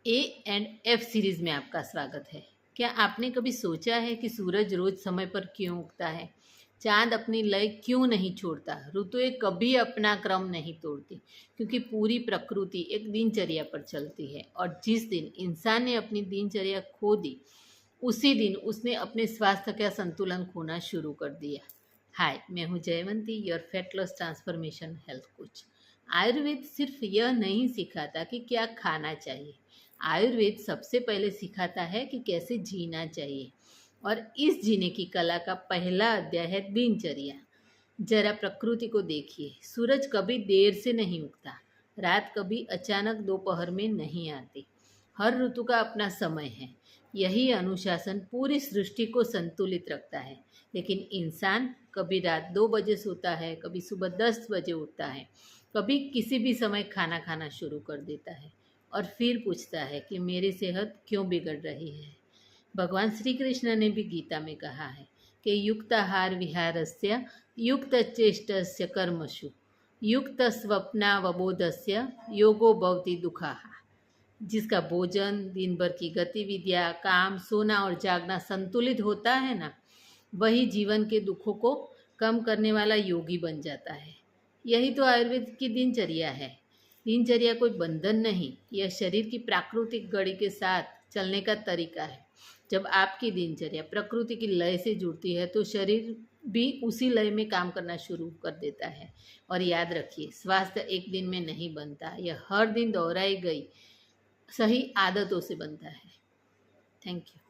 A and F series में आपका स्वागत है। क्या आपने कभी सोचा है कि सूरज रोज समय पर क्यों उगता है? चांद अपनी लय क्यों नहीं छोड़ता? ऋतुएं कभी अपना क्रम नहीं तोड़ती, क्योंकि पूरी प्रकृति एक दिनचर्या पर चलती है। और जिस दिन इंसान ने अपनी दिनचर्या खो दी, उसी दिन उसने अपने स्वास्थ्य का संतुलन खोना शुरू कर दिया। हाय, मैं हूँ Jayvanti, your fat loss transformation health coach. Ayurveda सिर्फ यह नहीं सिखाता कि क्या खाना चाहिए। आयुर्वेद सबसे पहले सिखाता है कि कैसे जीना चाहिए। और इस जीने की कला का पहला अध्याय है दिनचर्या। जरा प्रकृति को देखिए, सूरज कभी देर से नहीं उगता, रात कभी अचानक दोपहर में नहीं आती। हर ऋतु का अपना समय है। यही अनुशासन पूरी सृष्टि को संतुलित रखता है। लेकिन इंसान कभी रात 2 बजे सोता है, कभी सुबह 10 बजे उठता है, कभी किसी भी समय खाना खाना शुरू कर देता है और फिर पूछता है कि मेरी सेहत क्यों बिगड़ रही है। भगवान श्री कृष्ण ने भी गीता में कहा है कि युक्ताहार विहारस्य युक्त चेष्टस्य कर्मसु युक्त स्वप्नावबोधस्य योगो भवति दुःखः। जिसका भोजन, दिन भर की गतिविधियाँ, काम, सोना और जागना संतुलित होता है ना, वही जीवन के दुखों को कम करने वाला योगी बन जाता है। यही तो आयुर्वेद की दिनचर्या है। दिनचर्या कोई बंधन नहीं, यह शरीर की प्राकृतिक घड़ी के साथ चलने का तरीका है। जब आपकी दिनचर्या प्रकृति की लय से जुड़ती है तो शरीर भी उसी लय में काम करना शुरू कर देता है। और याद रखिए, स्वास्थ्य एक दिन में नहीं बनता, यह हर दिन दोहराई गई सही आदतों से बनता है। Thank you.